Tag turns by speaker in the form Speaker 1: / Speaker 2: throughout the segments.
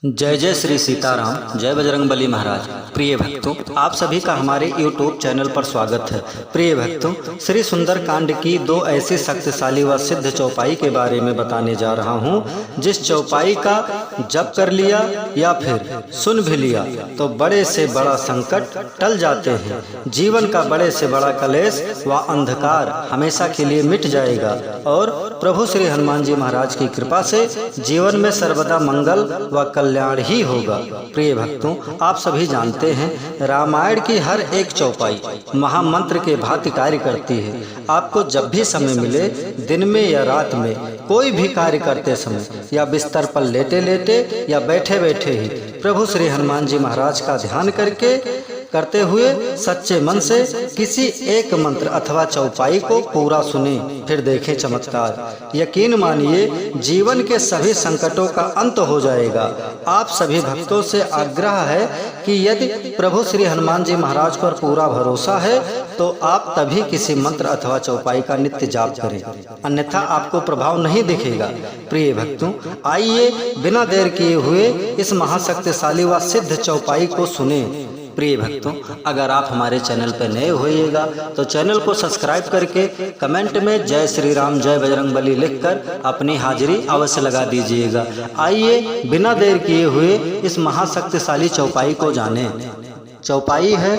Speaker 1: जय जय श्री सीताराम, जय बजरंगबली महाराज। प्रिय भक्तों, आप सभी का हमारे YouTube चैनल पर स्वागत है। प्रिय भक्तों, श्री सुंदरकांड की दो ऐसी शक्तिशाली व सिद्ध चौपाई के बारे में बताने जा रहा हूँ। जिस चौपाई का जप कर लिया या फिर सुन भी लिया तो बड़े से बड़ा संकट टल जाते हैं। जीवन का बड़े से बड़ा कलेश व अंधकार हमेशा के लिए मिट जाएगा और प्रभु श्री हनुमान जी महाराज की कृपा से जीवन में सर्वदा मंगल व कल्याण ही होगा। प्रिय भक्तों, आप सभी जानते हैं रामायण की हर एक चौपाई महामंत्र के भांति कार्य करती है। आपको जब भी समय मिले, दिन में या रात में, कोई भी कार्य करते समय या बिस्तर पर लेटे लेटे या बैठे बैठे ही प्रभु श्री हनुमान जी महाराज का ध्यान करते हुए सच्चे मन से किसी एक मंत्र अथवा चौपाई को पूरा सुने, फिर देखें चमत्कार। यकीन मानिए, जीवन के सभी संकटों का अंत हो जाएगा। आप सभी भक्तों से आग्रह है कि यदि प्रभु श्री हनुमान जी महाराज पर पूरा भरोसा है तो आप तभी किसी मंत्र अथवा चौपाई का नित्य जाप करें, अन्यथा आपको प्रभाव नहीं दिखेगा। प्रिय भक्तों, आइए बिना देर किए हुए इस महाशक्तिशाली व सिद्ध चौपाई को सुने। प्रिय भक्तों, अगर आप हमारे चैनल पर नए होइएगा तो चैनल को सब्सक्राइब करके कमेंट में जय श्री राम, जय बजरंगबली लिखकर अपनी हाजिरी अवश्य लगा दीजिएगा। आइए बिना देर किए हुए इस महाशक्तिशाली चौपाई को जानें। चौपाई है,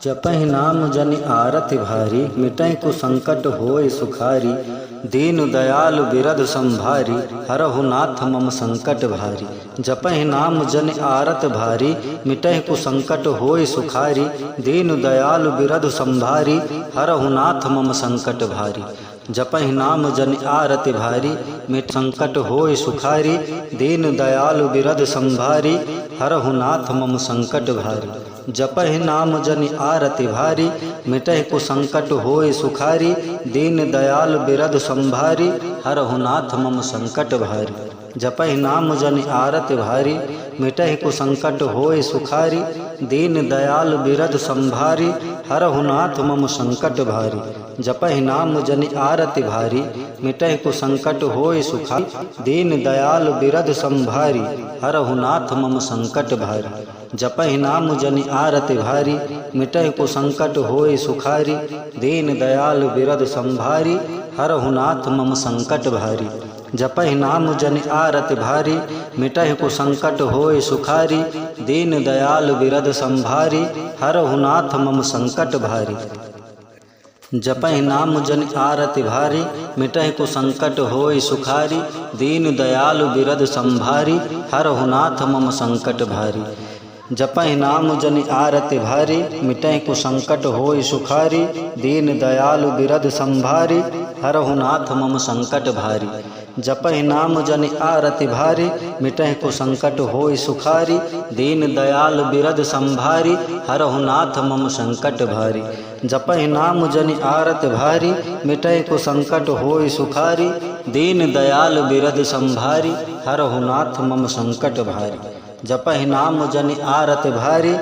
Speaker 1: जपहि नाम जनि आरति भारी, मिटहि कुसंकट होय सुखारी, दीन दयालु बिरध संभारी, हरहु नाथ मम संकट भारी। जपहि नाम जनि आरत भारी, मिटहि कुसंकट होय सुखारी, दीन दयालु बिरध संभारी, हरहु नाथ मम संकट भारी। जपहि नाम जनि आरति भारी, मिट संकट होय सुखारी, दीन दयालु बिरध संभारी, हरहु नाथ मम संकट भारी। जपहि नाम जनि आरति भारी, मिटहि कुसंकट होय सुखारी, दीन दयाल बिरध संभारी, हरहु नाथ मम संकट भारी। जपहि नाम जनि आरति भारी, मिटहि कुसंकट होय सुखारी, दीन दयाल बिरध संभारी, हरहु नाथ मम संकट भारी। जपहि नाम जनि आरति भारी, मिटहि कुसंकट होय सुखारी, दीन दयाल बिरध संभारी, हरहु नाथ मम संकट भारी। जपहि नाम जनि आरति भारी, मिटहि कुसंकट होय सुखारी, दीन दयाल बिरध संभारी, हरहु नाथ मम संकट भारी। जपहि नाम जनि आरति भारी, मिटहि कुसंकट होय सुखारी, दीन दयाल बिरध संभारी, हरहु नाथ मम संकट भारी। जपहि नाम जनि आरति भारी, मिटहि कुसंकट होय सुखारी, दीन दयाल बिरध संभारी, हरहु नाथ मम संकट भारी। जपहि नाम जनि आरति भारी, मिटहि कुसंकट होय सुखारी, दीन दयालु बिरध संभारी, हरहु नाथ मम संकट भारी। जपहि नाम जनि आरति भारी, मिटहि कुसंकट होय सुखारी, दीन दयाल बिरध संभारी, हरहु नाथ मम संकट भारी। जपहि नाम जनि आरति भारी, मिटहि कुसंकट होय सुखारी, दीन दयाल बिरध संभारी, हरहु नाथ मम संकट भारी। जपहि नाम जनि आरति भारी,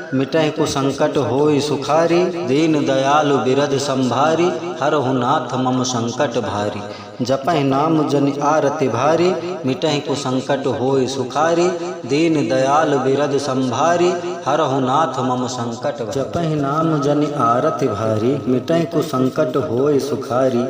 Speaker 1: मिटहि कुसंकट होय सुखारी, दीन दयालु बिरध संभारी, हरहु नाथ मम संकट भारी। जपहि नाम जनि आरति भारी, मिटहि कुसंकट होय सुखारी, दीन दयाल बिरध संभारी, हरहु नाथ मम संकट भारी। जपहि नाम जनि आरति भारी, मिटहि कुसंकट होय सुखारी,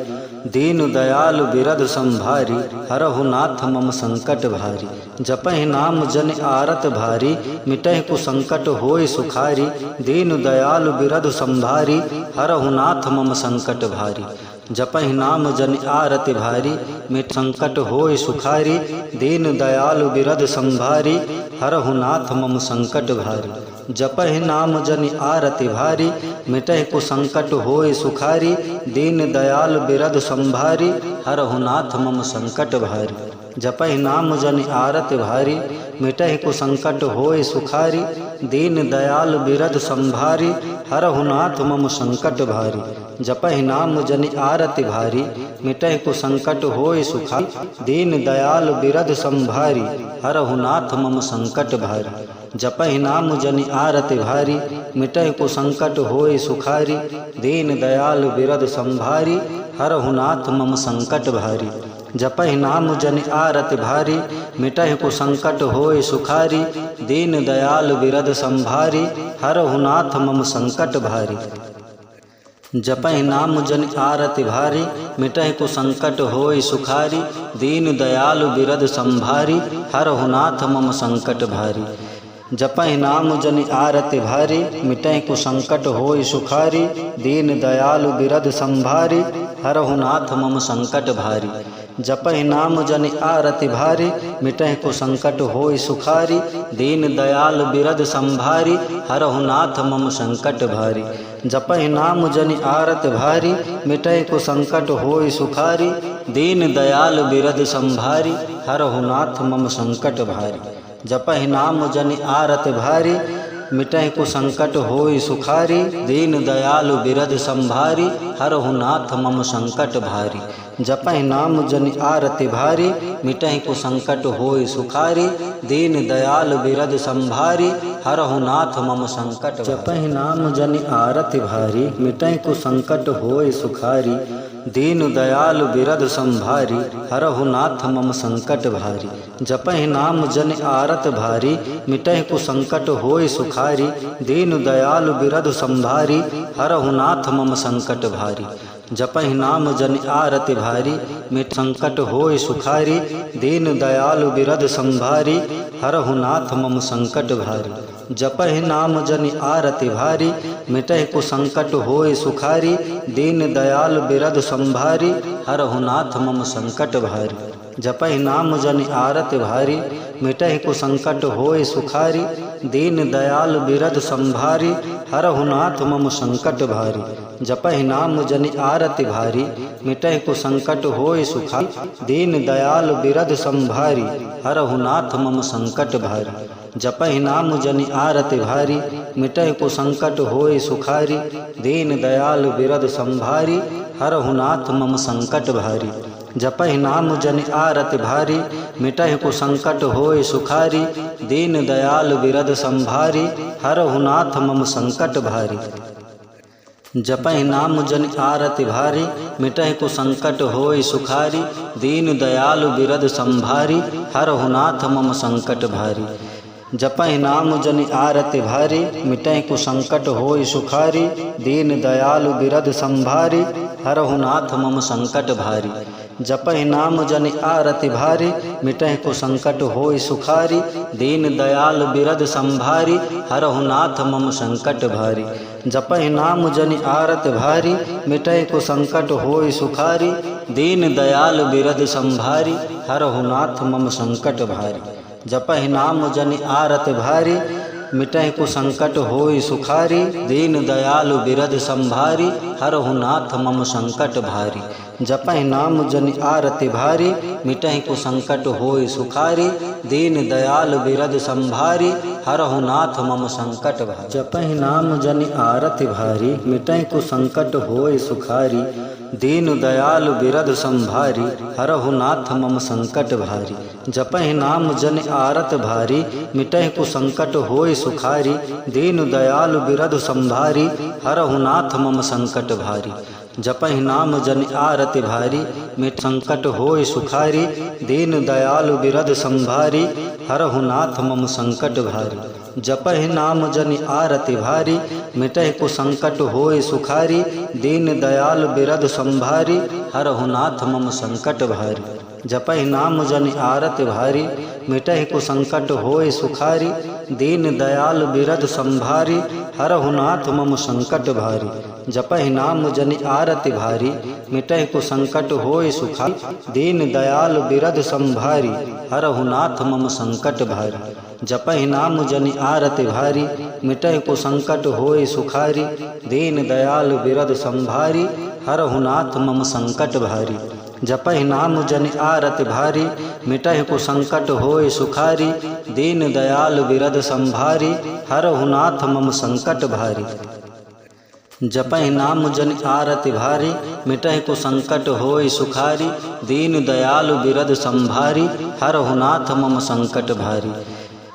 Speaker 1: दीन दयाल बिरध संभारी, हरहु नाथ मम संकट भारी। जपहि नाम जनि आरत भारी, मिटहि कुसंकट होय सुखारी, दीन दयाल बिरध संभारी, हरहु नाथ मम संकट भारी। जपहि नाम जनि आरति भारी, मिट संकट होय सुखारी, दीन दयाल बिरध संभारी, हरहु नाथ मम संकट भारी। जपहि नाम जनि आरति भारी, मिटहि कुसंकट होय सुखारी, दीन दयाल बिरध संभारी, हरहु नाथ मम संकट भारी। जपहि नाम जनि आरति भारी, मिटहि कुसंकट होय सुखारी, दीन दयाल बिरध संभारी, हरहु नाथ मम संकट भारी। जपहि नाम जनि आरति भारी, मिटहि कुसंकट होय सुखारी, दीन दयाल बिरध संभारी, हरहु नाथ मम संकट भारी। जपहि नाम जनि आरति भारी, मिटहि कुसंकट होय सुखारी, दीन दयाल बिरध संभारी, हरहु नाथ मम संकट भारी। जपहि नाम जनि आरति भारी, मिटहि कुसंकट होय सुखारी, दीन दयाल बिरद संभारी, हरहु नाथ मम संकट भारी। जपहि नाम जनि आरति भारी, मिटहि कुसंकट होय सुखारी, दीन दयाल बिरद संभारी, हरहु नाथ मम संकट भारी। जपहि नाम जनि आरति भारी, मिटहि कुसंकट होय सुखारी, दीन दयाल बिरद संभारी, हरहु नाथ मम संकट भारी। जपहि नाम जनि आरति भारी, मिटहि कुसंकट होय सुखारी, दीन दयाल बिरद संभारी, हरहु नाथ मम संकट भारी। जपहि नाम जनि आरति भारी, मिटहि कुसंकट होय सुखारी, दीन दयाल बिरद संभारी, हरहु नाथ मम संकट भारी। जपहि नाम जनि आरति भारी, मिटहि कुसंकट होय सुखारी, दीन दयालु बिरद संभारी, हरहु नाथ मम संकट भारी। जपहि नाम जनि आरति भारी, मिटहि कुसंकट होय सुखारी, दीन दयाल बिरद संभारी, हरहु नाथ मम संकट। जपहि नाम जनि आरति भारी, मिटहि कुसंकट होय सुखारी, दीन दयाल बिरद संभारी, हरहु नाथ मम संकट भारी। जपहि नाम जनि आरत भारी, मिटहि कुसंकट होय सुखारी, दीन दयाल बिरद संभारी, हरहु नाथ मम संकट भारी। जपहि नाम जनि आरति भारी, मिट संकट होय सुखारी, दीन दयाल बिरद संभारी, हरहु नाथ मम संकट भारी। जपहि नाम जनि आरति भारी, मिटहि कुसंकट होय सुखारी, दीन दयाल बिरद संभारी, हरहु नाथ मम संकट भारी। जपहि नाम जनि आरति भारी, मिटहि कुसंकट होय सुखारी, दीन दयाल बिरद संभारी, हरहु नाथ मम संकट भारी। जपहि नाम जनि आरति भारी, मिटहि कुसंकट होय सुखारी, दीन दयाल बिरद संभारी, हरहु नाथ मम संकट भारी। जपहि नाम जनि आरति भारी, मिटहि कुसंकट होय सुखारी, दीन दयाल बिरद संभारी, हरहु नाथ मम संकट भारी। जपहि नाम जनि आरति भारी, मिटहि कुसंकट होय सुखारी, दीन दयाल बिरद संभारी, हरहु नाथ मम संकट भारी। जपहि नाम जनि आरति भारी, मिटहि कुसंकट होय सुखारी, दीन दयाल बिरद संभारी, हरहु नाथ मम संकट भारी। जपहि नाम जनि आरति भारी, मिटहि कुसंकट होय सुखारी, दीन दयाल बिरद संभारी, हरहु नाथ मम संकट भारी। जपहि नाम जनि आरति भारी, मिटहि कुसंकट होय सुखारी, दीन दयाल बिरद संभारी, हरहु नाथ मम संकट भारी। जपहि नाम जनि आरति भारी, मिटहि कुसंकट होय सुखारी, दीन दयाल बिरद संभारी, हरहु नाथ मम संकट भारी। जपहि नाम जनि आरति भारी, मिटहि कुसंकट होय सुखारी, दीन दयाल बिरद संभारी, हरहु नाथ मम संकट भारी। जपहि नाम जनि आरति भारी, मिटहि कुसंकट होय सुखारी, दीन दयाल बिरद संभारी, हरहु नाथ मम संकट भारी। जपहि नाम जनि आरति भारी, मिटहि कुसंकट होय सुखारी, दीन दयाल बिरद संभारी, हरहु नाथ मम संकट भारी। जपहि नाम जनि आरत भारी, मिटहि कुसंकट होय सुखारी, दीन दयाल बिरद संभारी, हरहु नाथ मम संकट भारी। जपहि नाम जनि आरति भारी, मिट संकट होय सुखारी, दीन दयाल बिरद संभारी, हरहु नाथ मम संकट भारी। जपहि नाम जनि आरति भारी, मिटहि कुसंकट होय सुखारी, दीन दयाल बिरद संभारी, हरहु नाथ मम संकट भारी। जपहि नाम जनि आरति भारी, मिटहि कुसंकट होय सुखारी, दीन दयाल बिरद संभारी, हरहु नाथ मम संकट भारी। जपहि नाम जनि आरति भारी, मिटहि कुसंकट होय सुखारी, दीन दयाल बिरद संभारी, हरहु नाथ मम संकट भारी। जपहि नाम जनि आरति भारी, मिटहि कुसंकट होय सुखारी, दीन दयाल बिरद संभारी, हरहु नाथ मम संकट भारी। जपहि नाम जनि आरति भारी, मिटहि कुसंकट होय सुखारी, दीन दयाल बिरद संभारी, हरहु नाथ मम संकट भारी। जपहि नाम जनि आरति भारी, मिटहि कुसंकट होय सुखारी, दीन दयाल बिरद संभारी, हरहु नाथ मम संकट भारी।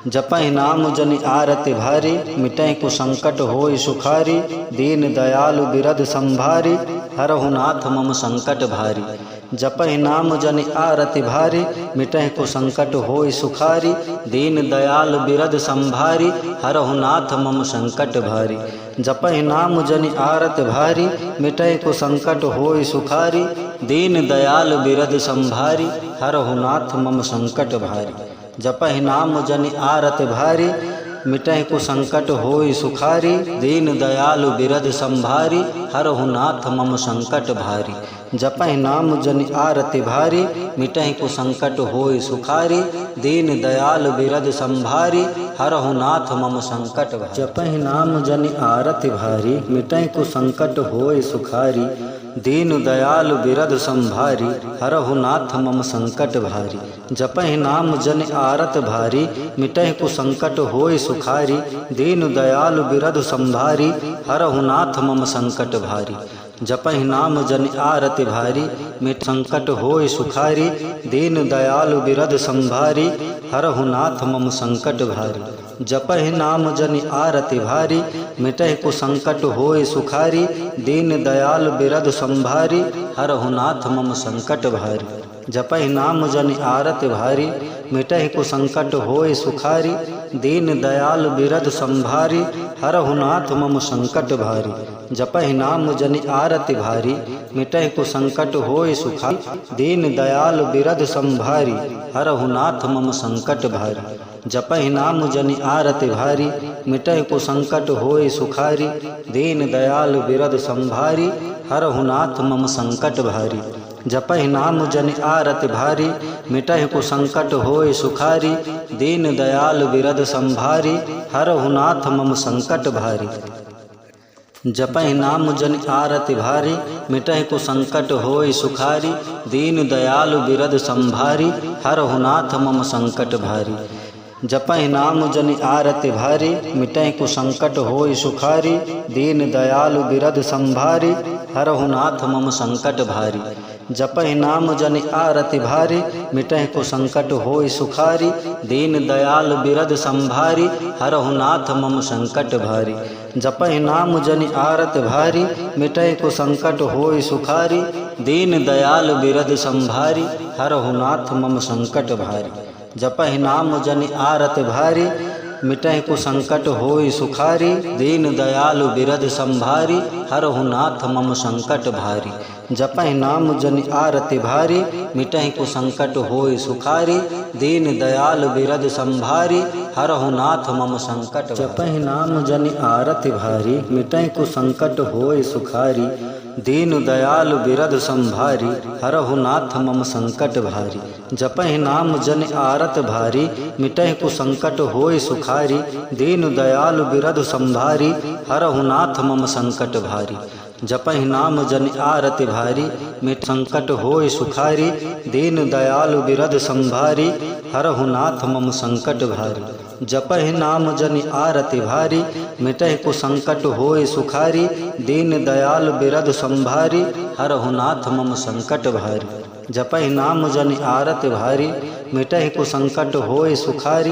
Speaker 1: जपहि नाम जनि आरति भारी, मिटहि कुसंकट होय सुखारी, दीन दयाल बिरद संभारी, हरहु नाथ मम संकट भारी। जपहि नाम जनि आरति भारी, मिटहि कुसंकट होय सुखारी। दीन दयाल बिरद संभारी, हरहु नाथ मम संकट भारी। जपहि नाम जनि आरति भारी, मिटहि कुसंकट होय सुखारी। दीन दयाल बिरद संभारी, हरहु नाथ मम संकट भारी। जपहि नाम जनि आरति भारी, मिटहि कुसंकट होय सुखारी। दीन दयालु बिरद संभारी, हरहु नाथ मम संकट भारी। जपहि नाम जनि आरति भारी, मिटहि कुसंकट होय सुखारी। दीन दयालु बिरद संभारी, हरहु नाथ मम संकट भारी। जपहि नाम जनि आरति भारी, मिटहि कुसंकट होय सुखारी। दीन दयालु बिरद संभारी, हरहु नाथ मम संकट भारी। जपहि नाम जनि आरत भारी, मिटहि कुसंकट होय सुखारी। दीन दयालु बिरद संभारी, हरहु नाथ मम संकट भारी। जपहि नाम जनि आरति भारी, मिट संकट होय सुखारी। दीन दयालु बिरद संभारी, हरहु नाथ मम संकट भारी। जपहि नाम जनि आरति भारी, मिटहि कुसंकट होय सुखारी। दीन दयालु बिरद संभारी, हरहु नाथ मम संकट भारी। जपहि नाम जनि आरति भारी, मिटहि कुसंकट होय सुखारी। दीन दयालु बिरद संभारी, हरहु नाथ मम संकट भारी। जपहि नाम जनि आरति भारी, मिटहि कुसंकट होय सुखारी। दीन दयालु बिरद संभारी, हरहु नाथ मम संकट भारी। जपहि नाम जनि आरति भारी, मिटहि कुसंकट होय सुखारी। दीन दयालु बिरद संभारी, हरहु नाथ मम संकट भारी। जपहि नाम जनि आरति भारी, मिटहि कुसंकट होय सुखारी। दीन दयालु बिरद संभारी, हरहु नाथ मम संकट भारी। जपहि नाम जनि आरति भारी, मिटहि कुसंकट होय सुखारी। दीन दयालु बिरद संभारी, हरहु नाथ मम संकट भारी। जपहि नाम जनि आरति भारी, मिटहि कुसंकट होय सुखारी। दीन दयालु बिरद संभारी, हरहु नाथ मम संकट भारी। जपहि नाम जनि आरति भारी, मिटहि कुसंकट होय सुखारी। दीन दयाल बिरद संभारी, हरहु नाथ मम संकट भारी। जपहि नाम जनि आरति भारी, मिटहि कुसंकट होय सुखारी। दीन दयाल बिरद संभारी, हरहु नाथ मम संकट भारी। जपहि नाम जनि आरति भारी, मिटहि कुसंकट होय सुखारी। दीन दयालु बिरद संभारी, हरहु नाथ मम संकट भारी। जपहि नाम जनि आरति भारी, मिटहि कुसंकट होय सुखारी। दीन दयालु बिरद संभारी, हरहु नाथ मम संकट। जपहि नाम जनि आरति भारी, मिटहि कुसंकट होय सुखारी। दीन दयालु बिरद संभारी, हरहु नाथ मम संकट भारी। जपहि नाम जनि आरत भारी, मिटहि कुसंकट होय सुखारी। दीन दयालु बिरद संभारी, हरहु नाथ मम संकट भारी। जपहि नाम जनि आरति भारी, मिट संकट होय सुखारी। दीन दयालु बिरद संभारी, हरहु नाथ मम संकट भारी। जपहि नाम जनि आरति भारी, मिटहि कुसंकट होय सुखारी। दीन दयालु बिरद संभारी, हरहु नाथ मम संकट भारी। जपहि नाम जनि आरति भारी, मिटहि कुसंकट होय सुखारी।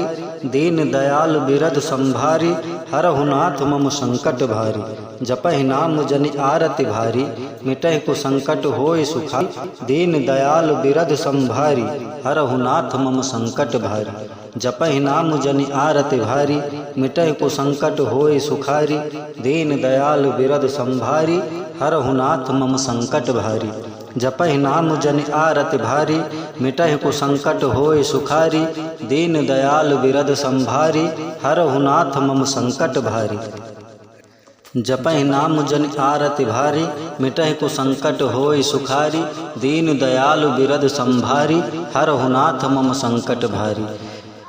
Speaker 1: दीन दयालु बिरद संभारी, हरहु नाथ मम संकट भारी। जपहि नाम जनि आरति भारी, मिटहि कुसंकट होय सुखारी। दीन दयालु बिरद संभारी, हरहु नाथ मम संकट भारी। जपहि नाम जनि आरति भारी, मिटहि कुसंकट होय सुखारी। दीन दयालु बिरद संभारी, हरहु नाथ मम संकट भारी। जपहि नाम जनि आरति भारी, मिटहि कुसंकट होय सुखारी। दीन दयालु बिरद संभारी, हरहु नाथ मम संकट भारी। जपहि नाम जनि आरति भारी, मिटहि कुसंकट होय सुखारी। दीन दयालु बिरद संभारी, हरहु नाथ मम संकट भारी।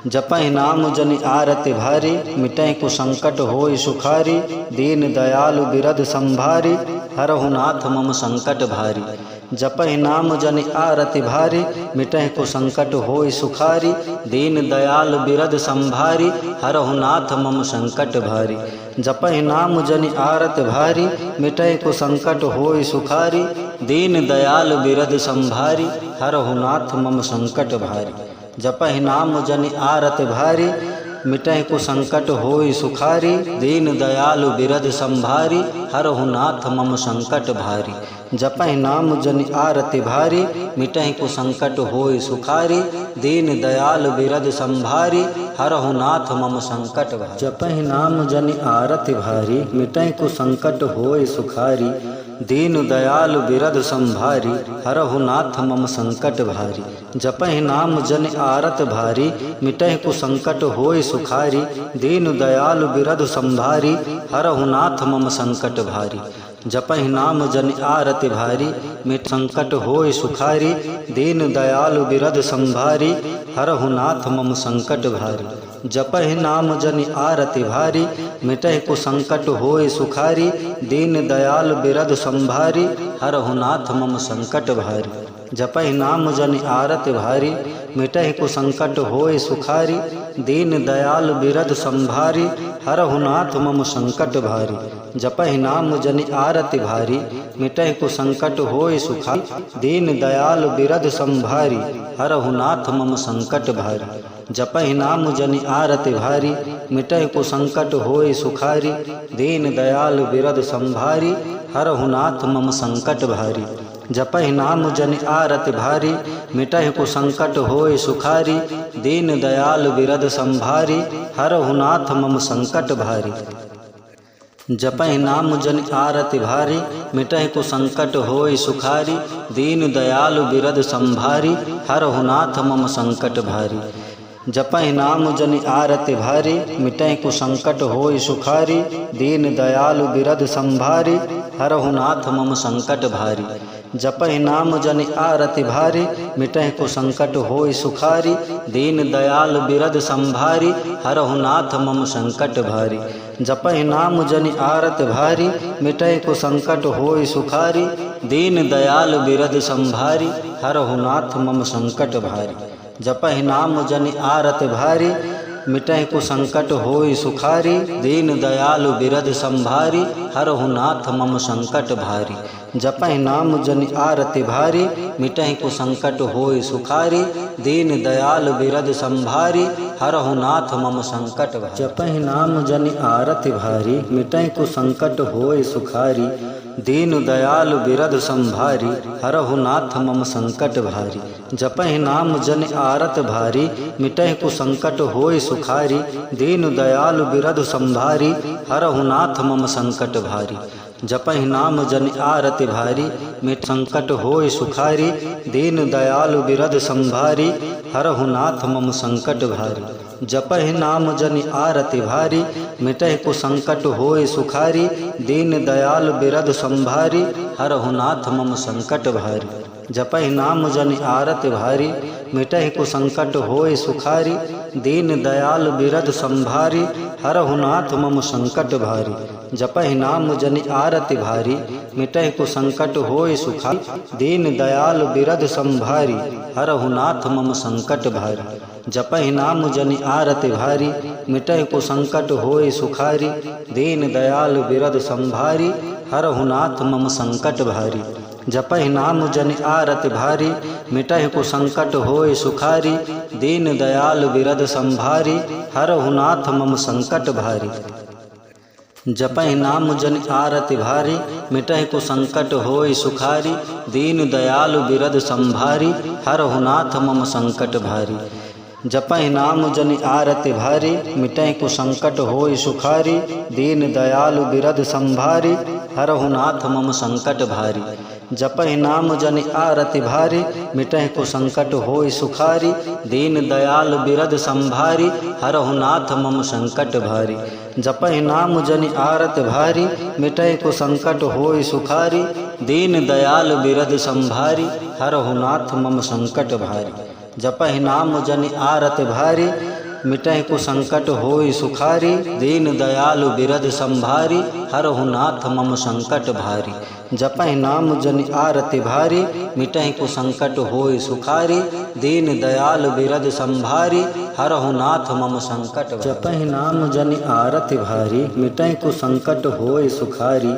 Speaker 1: जपहि नाम जनि आरति भारी, मिटहि कुसंकट होय सुखारी। दीन दयालु बिरद संभारी, हरहु नाथ मम संकट भारी। जपहि नाम जनि आरति भारी, मिटहि कुसंकट होय सुखारी। दीन दयाल बिरद संभारी, हरहु नाथ मम संकट भारी। जपहि नाम जनि आरति भारी, मिटहि कुसंकट होय सुखारी। दीन दयाल बिरद संभारी, हरहु नाथ मम संकट भारी। जपहि नाम जनि आरति भारी, मिटहि कुसंकट होय सुखारी, दीन दयालु बिरध संभारी, हरहु नाथ मम संकट भारी। जपहि नाम जनि आरति भारी, मिटहि कुसंकट होय सुखारी, दीन दयालु बिरध संभारी, हरहु नाथ मम संकट भारी। जपहि नाम जनि आरति भारी, मिटहि कुसंकट होय सुखारी, दीन दयालु बिरध संभारी, हरहु नाथ मम संकट भारी। जपहि नाम जन आरत भारी, मिटहि कुसंकट होय सुखारी, दीन दयालु बिरध संभारी, हरहु नाथ मम संकट भारी। जपहि नाम जन आरत भारी, मिट संकट होय सुखारी, दीन दयालु बिरध संभारी, हरहु नाथ मम संकट भारी। जपहि नाम जनि आरति भारी, मिटहि कुसंकट होय सुखारी, दीन दयालु बिरध संभारी, हरहु नाथ मम संकट भारी। जपहि नाम जनि आरति भारी, मिटहि कुसंकट होय सुखारी, दीन दयालु बिरध संभारी, हरहु नाथ मम संकट भारी। जपहि नाम जनि आरति भारी, मिटहि कुसंकट होय सुखारी, दीन दयालु बिरध संभारी, हरहु नाथ मम संकट भारी। जपहि नाम जनि आरति भारी, मिटहि कुसंकट होय सुखारी, दीन दयालु बिरध संभारी, हरहु नाथ मम संकट भारी। जपहि नाम जनि आरति भारी, मिटहि कुसंकट होय सुखारी, दीन दयालु बिरध संभारी, हरहु नाथ मम संकट भारी। जपहि नाम जनि आरति भारी, मिटहि कुसंकट होय सुखारी, दीन दयालु बिरध संभारी, हरहु नाथ मम संकट भारी। जपहि नाम जनि आरति भारी, मिटहि कुसंकट होय सुखारी, दीन दयालु बिरध संभारी, हरहु नाथ मम संकट भारी। जपहि नाम जनि आरति भारी, मिटहि कुसंकट होय सुखारी, दीन दयालु बिरध संभारी, हरहु नाथ मम संकट भारी। जपहि नाम जनि आरति भारी, मिटहि कुसंकट होय सुखारी, दीन दयालु बिरध संभारी, हरहु नाथ मम संकट भारी। जपहि नाम जनि आरति भारी, मिटहि कुसंकट होय सुखारी, दीन दयालु बिरध संभारी, हरहु नाथ मम संकट भारी। जपहि नाम जनि आरति भारी, मिटहि कुसंकट होय सुखारी, दीन दयालु बिरध संभारी, हरहु नाथ मम संकट भारी। जपहि नाम जनि आरति भारी, मिटहि कुसंकट होय सुखारी, दीन दयालु बिरध संभारी, हरहु नाथ मम संकट भारी। जपहि नाम जनि आरत भारी, मिटहि कुसंकट होय सुखारी, दीन दयालु बिरध संभारी, हरहु नाथ मम संकट भारी। जपहि नाम जनि आरति भारी, मिट संकट होय सुखारी, दीन दयालु बिरध संभारी, हरहु नाथ मम संकट भारी। जपहि नाम जनि आरति भारी, मिटहि कुसंकट होय सुखारी, दीन दयालु बिरध संभारी, हरहु नाथ मम संकट भारी। जपहि नाम जनि आरति भारी, मिटहि कुसंकट होय सुखारी, दीन दयालु बिरध संभारी, हरहु नाथ मम संकट भारी। जपहि नाम जनि आरति भारी, मिटहि कुसंकट होय सुखारी, दीन दयालु बिरध संभारी, हरहु नाथ मम संकट भारी। जपहि नाम जनि आरति भारी, मिटहि कुसंकट होय सुखारी, दीन दयालु बिरध संभारी, हरहु नाथ मम संकट भारी। जपहि नाम जनि आरति भारी, मिटहि कुसंकट होय सुखारी, दीन दयालु बिरध संभारी, हरहु नाथ मम संकट भारी। जपहि नाम जनि आरति भारी, मिटहि कुसंकट होय सुखारी, दीन दयालु बिरध संभारी, हरहु नाथ मम संकट भारी। जपहि नाम जनि आरति भारी, मिटहि कुसंकट होय सुखारी, दीन दयालु बिरध संभारी, हरहु नाथ मम संकट भारी। जपहि नाम जनि आरति भारी, मिटहि कुसंकट होय सुखारी, दीन दयालु बिरध संभारी, हरहु नाथ मम संकट भारी। जपहि नाम जनि आरति भारी, मिटहि कुसंकट होय सुखारी, दीन दयालु बिरध संभारी, हरहु नाथ मम संकट भारी। जपहि नाम जनि आरति भारी, मिटहि कुसंकट होय सुखारी, दीन दयालु बिरध संभारी, हरहु नाथ मम संकट भारी। जपहि नाम जनि आरति भारी, मिटहि कुसंकट होय सुखारी, दीन दयालु बिरध संभारी, हरहु नाथ मम संकट भारी। जपहि नाम जनि आरति भारी, मिटहि कुसंकट होय सुखारी,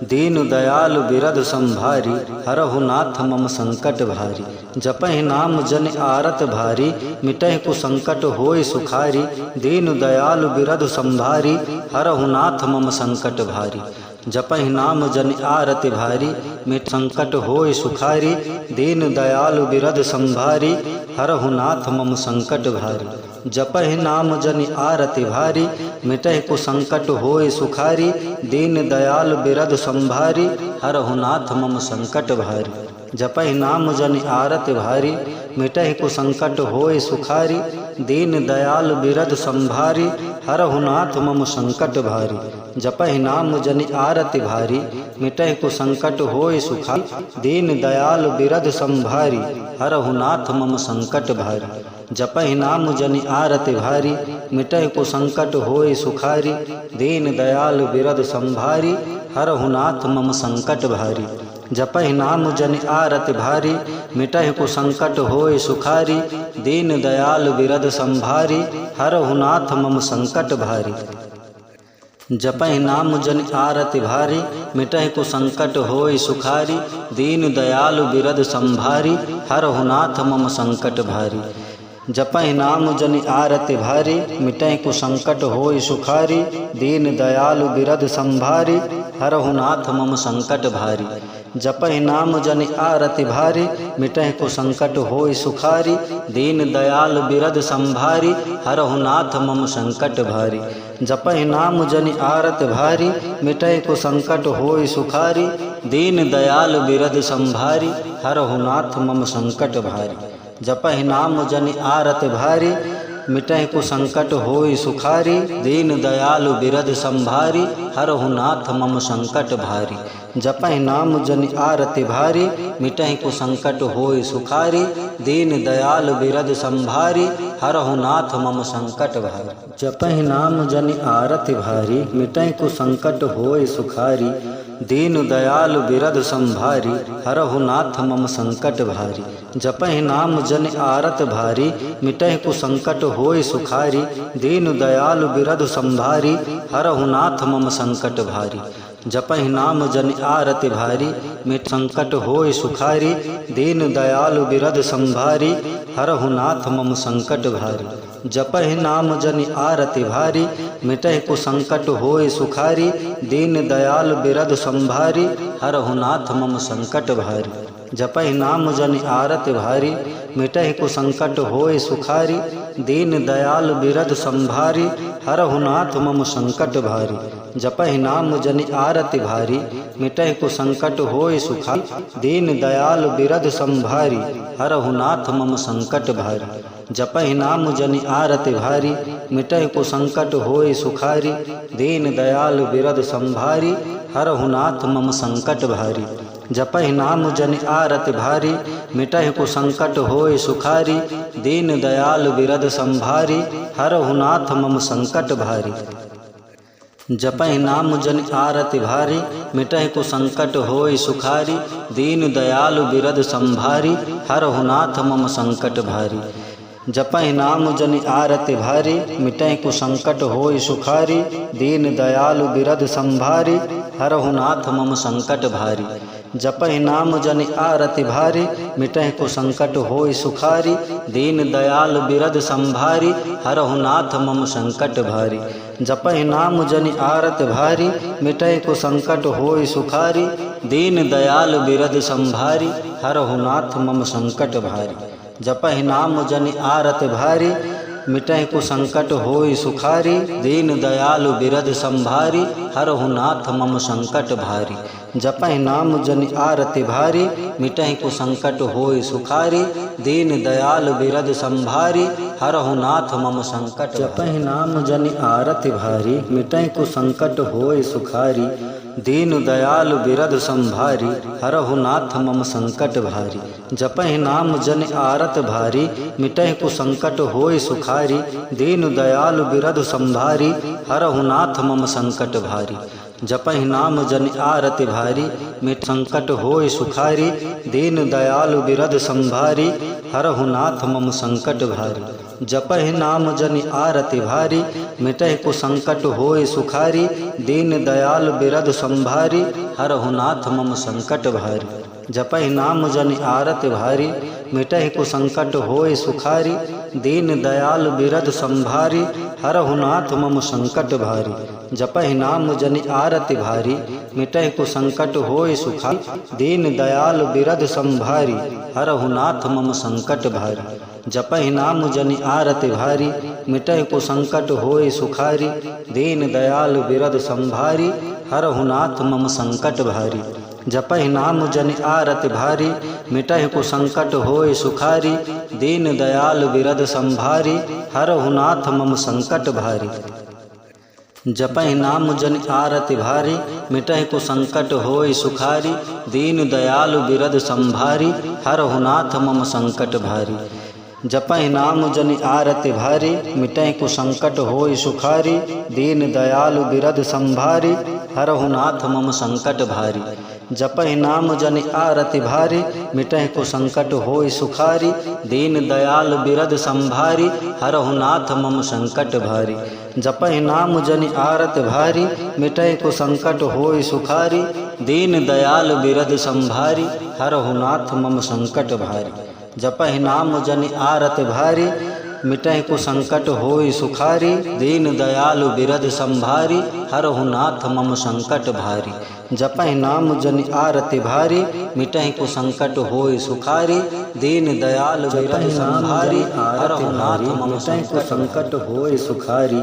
Speaker 1: दीन दयालु बिरध संभारी, हरहु नाथ मम संकट भारी। जपहि नाम जन आरत भारी, मिटहि कुसंकट होय सुखारी। दीन दयालु बिरध संभारी, हरहु नाथ मम संकट भारी। जपहि नाम जन आरत भारी, मिट संकट होय सुखारी। दीन दयालु बिरध संभारी, हरहु नाथ मम संकट भारी। जपहि नाम जन आरति भारी, मिटहि कुसंकट होय सुखारी। दीन दयाल बिरध संभारी, हरहु नाथ मम संकट भारी। जपहि नाम जन आरति भारी, मिटहि कुसंकट होय सुखारी। दीन दयाल बिरध संभारी, हरहु नाथ मम संकट भारी। जपहि नाम जन आरति भारी, मिटहि कुसंकट होय सुखारी। दीन दयाल बिरध संभारी, हरहु नाथ मम संकट भारी। जपहि नाम जन आरति भारी, मिटहि कुसंकट होय सुखारी। दीन दयाल बिरध संभारी, हरहु नाथ मम संकट भारी। जपहि नाम जन आरति भारी, मिटहि कुसंकट होय सुखारी। दीन दयाल बिरध संभारी, हरहु नाथ मम संकट भारी। जपहि नाम जन आरति भारी, मिटहि कुसंकट होय सुखारी। दीन दयाल बिरध संभारी, हरहु नाथ मम संकट भारी। जपहि नाम जन आरति भारी, मिटहि कुसंकट होय सुखारी। दीन दयाल बिरध संभारी, हरहु नाथ मम संकट भारी। जपहि नाम जन आरति भारी, मिटहि कुसंकट होय सुखारी। दीन दयाल बिरध संभारी, हरहु नाथ मम संकट भारी। जपहि नाम जन आरति भारी, मिटहि कुसंकट होय सुखारी। दीन दयाल बिरध संभारी, हरहु नाथ मम संकट भारी। जपहि नाम जन आरति भारी, मिटहि कुसंकट होय सुखारी। दीन दयालु बिरध संभारी, हरहु नाथ मम संकट भारी। जपहि नाम जन आरति भारी, मिटहि कुसंकट होय सुखारी। दीन दयाल बिरध संभारी, हरहु नाथ मम संकट भारी। जपहि नाम जन आरति भारी, मिटहि कुसंकट होय सुखारी। दीन दयाल बिरध संभारी, हरहु नाथ मम संकट भारी। जपहि नाम जन आरत भारी, मिटहि कुसंकट होय सुखारी। दीन दयाल बिरध संभारी, हरहु नाथ मम संकट भारी। जपहि नाम जन आरति भारी, मिट संकट होय सुखारी। दीन दयाल बिरध संभारी, हरहु नाथ मम संकट भारी। जपहि नाम जन आरति भारी, मिटहि कुसंकट होय सुखारी। दीन दयाल बिरध संभारी, हरहु नाथ मम संकट भारी। जपहि नाम जन आरति भारी, मिटहि कुसंकट होय सुखारी। दीन दयाल बिरध संभारी, हरहु नाथ मम संकट भारी। जपहि नाम जन आरति भारी, मिटहि कुसंकट होय सुखारी। दीन दयाल बिरध संभारी, हरहु नाथ मम संकट भारी। जपहि नाम जन आरति भारी, मिटहि कुसंकट होय सुखारी। दीन दयाल बिरध संभारी, हरहु नाथ मम संकट भारी। जपहि नाम जन आरति भारी, मिटहि कुसंकट होय सुखारी। दीन दयाल बिरध संभारी, हरहु नाथ मम संकट भारी। जपहि नाम जन आरति भारी, मिटहि कुसंकट होय सुखारी। दीन दयाल बिरध संभारी, हरहु नाथ मम संकट भारी। जपहि नाम जन आरति भारी, मिटहि कुसंकट होय सुखारी। दीन दयाल बिरध संभारी, हरहु नाथ मम संकट भारी। जपहि नाम जन आरति भारी, मिटहि कुसंकट होय सुखारी। दीन दयाल बिरध संभारी, हरहु नाथ मम संकट भारी। जपहि नाम जन आरति भारी, मिटहि कुसंकट होय सुखारी। दीन दयाल बिरध संभारी, हरहु नाथ मम संकट भारी। जपहि नाम जन आरति भारी, मिटहि कुसंकट होय सुखारी। दीन दयाल बिरध संभारी, हरहु नाथ मम संकट भारी। जपहि नाम जन आरति भारी, मिटहि कुसंकट होय सुखारी। दीन दयाल बिरध संभारी, हरहु नाथ मम संकट। जपहि नाम जन आरति भारी, मिटहि कुसंकट होय सुखारी। दीन दयाल बिरध संभारी, हरहु नाथ मम संकट भारी। जपहि नाम जन आरत भारी, मिटहि कुसंकट होय सुखारी। दीन दयाल बिरध संभारी, हरहु नाथ मम संकट भारी। जपहि नाम जन आरति भारी, मिट संकट होय सुखारी। दीन दयाल बिरध संभारी, हरहु नाथ मम संकट भारी। जपहि नाम जनि आरति भारी, मिटहि कुसंकट होय सुखारी, दीन दयाल बिरद संभारी, हरहु नाथ मम संकट भारी। जपहि नाम जनि आरति भारी, मिटहि कुसंकट होय सुखारी, दीन दयाल बिरद संभारी, हरहु नाथ मम संकट भारी। जपहि नाम जनि आरति भारी, मिटहि कुसंकट होय सुखारी, दीन दयाल बिरद संभारी, हरहु नाथ मम संकट भारी। जपहि नाम जनि आरति भारी, मिटहि कुसंकट होय सुखारी, दीन दयाल बिरद संभारी, हरहु नाथ मम संकट भारी। जपहि नाम जनि आरति भारी, मिटहि कुसंकट होय सुखारी, दीन दयाल बिरद संभारी, हरहु नाथ मम संकट भारी। जपहि नाम जनि आरति भारी, मिटहि कुसंकट होय सुखारी, दीन दयाल बिरद संभारी, हरहु नाथ मम संकट भारी। जपहि नाम जनि आरति भारी, मिटहि कुसंकट होय सुखारी, दीन दयाल बिरद संभारी, हरहु नाथ मम संकट भारी। जपहि नाम जनि आरति भारी, मिटहि कुसंकट होय सुखारी, दीन दयाल बिरद संभारी, हरहु नाथ मम संकट भारी। जपहि नाम जनि आरति भारी, मिटहि कुसंकट होय सुखारी, दीन दयाल बिरद संभारी, हरहु नाथ मम संकट भारी। जपहि नाम जनि आरति भारी, मिटहि कुसंकट होय सुखारी, दीन दयाल बिरद संभारी, हरहु नाथ मम संकट भारी। जपहि नाम जनि आरति भारी, मिटहि कुसंकट होय सुखारी, दीन दयाल बिरद संभारी, हरहु नाथ मम संकट होय सुखारी,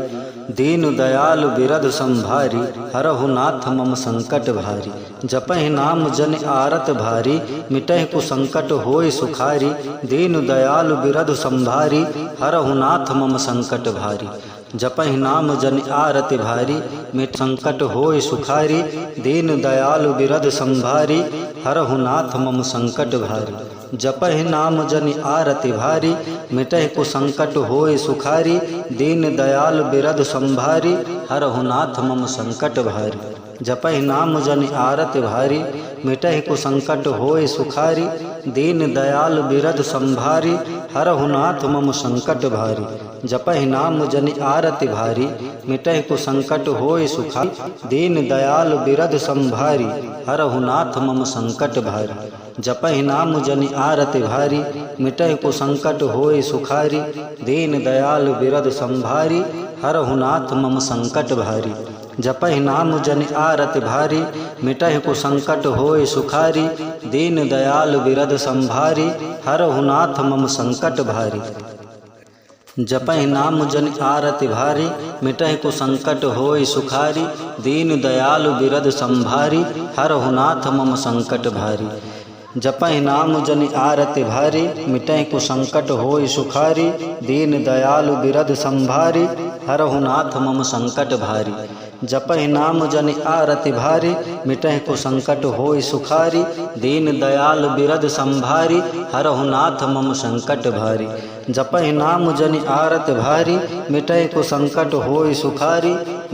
Speaker 1: दीन दयाल बिरद संभारी, हरहु नाथ मम संकट भारी। जपहि नाम जनि आरत भारी, मिटहि कुसंकट होय सुखारी, दीन दयाल बिरद संभारी, हरहु नाथ मम संकट भारी। जपहि नाम जनि आरति भारी, मिट संकट होय सुखारी, दीन दयाल बिरद संभारी, हरहु नाथ मम संकट भारी। जपहि नाम जनि आरति भारी, मिटहि कुसंकट होय सुखारी, दीन दयाल बिरद संभारी, हरहु नाथ मम संकट भारी। जपहि नाम जनि आरति भारी, मिटहि कुसंकट होय सुखारी, दीन दयाल बिरद संभारी, हरहु नाथ मम संकट भारी। जपहि नाम जनि आरति भारी, मिटहि कुसंकट होय सुखारी, दीन दयाल बिरद संभारी, हरहु नाथ मम संकट भारी। जपहि नाम जनि आरति भारी, मिटहि कुसंकट होय सुखारी, दीन दयाल बिरद संभारी, हरहु नाथ मम संकट भारी। जपहि नाम जनि आरति भारी, मिटहि कुसंकट होय सुखारी, दीन दयाल बिरद संभारी, हरहु नाथ मम संकट भारी। जपहि नाम जनि आरति भारी, मिटहि कुसंकट होय सुखारी, दीन दयाल बिरद संभारी, हरहु नाथ मम संकट भारी। जपहि नाम जनि आरति भारी, मिटहि कुसंकट होय सुखारी, दीन दयाल बिरद संभारी, हरहु नाथ मम संकट भारी। जपहि नाम जनि आरति भारी, मिटहि कुसंकट होय सुखारी, दीन दयाल बिरद संभारी, हरहु नाथ मम संकट भारी। जपहि नाम जनि आरति भारी, मिटहि कुसंकट होय सुखारी,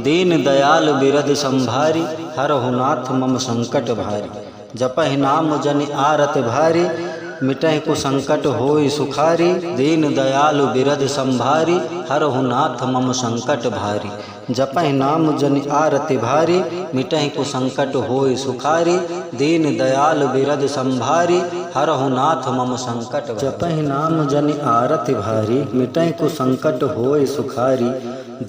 Speaker 1: दीन दयाल बिरद संभारी, हरहु नाथ मम संकट भारी। जपहि नाम जनि आरति भारी, मिटहि कुसंकट होय सुखारी, दीन दयाल बिरद संभारी, हरहु नाथ मम संकट भारी। जपहि नाम जनि आरति भारी, मिटहि कुसंकट होय सुखारी, दीन दयाल बिरद संभारी, हरहु नाथ मम संकट भारी। जपहि नाम जनि आरति भारी, मिटहि कुसंकट होय सुखारी,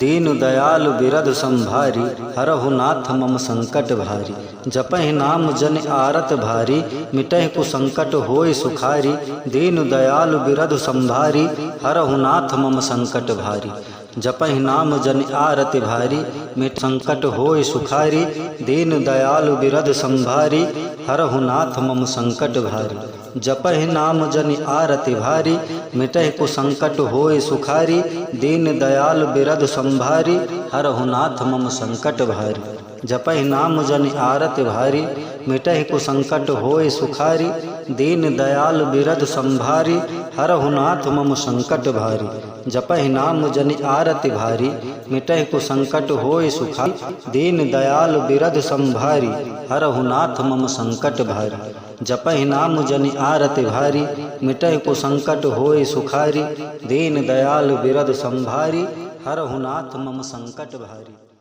Speaker 1: दीन दयाल बिरद संभारी, हरहु नाथ मम संकट भारी। जपहि नाम जनि आरत भारी, मिटहि कुसंकट होय सुखारी, दीन दयाल बिरद संभारी, हरहु नाथ मम संकट भारी। जपहि नाम जनि आरति भारी, मिट संकट होय सुखारी, दीन दयाल बिरद संभारी, हरहु नाथ मम संकट भारी। जपहि नाम जनि आरति भारी, मिटहि कुसंकट होय सुखारी, दीन दयाल बिरद संभारी, हरहु नाथ मम संकट भारी। जपहि नाम जनि आरति भारी, मिटहि कुसंकट होय सुखारी, दीन दयाल बिरद संभारी, हरहु नाथ मम संकट भारी। जपहि नाम जनि आरति भारी, मिटहि कुसंकट होय सुखारी, दीन दयाल बिरद संभारी, हरहु नाथ मम संकट भारी। जपहि नाम जनि आरति भारी, मिटहि कुसंकट होय सुखारी, दीन दयाल बिरद संभारी, हरहु नाथ मम संकट भारी।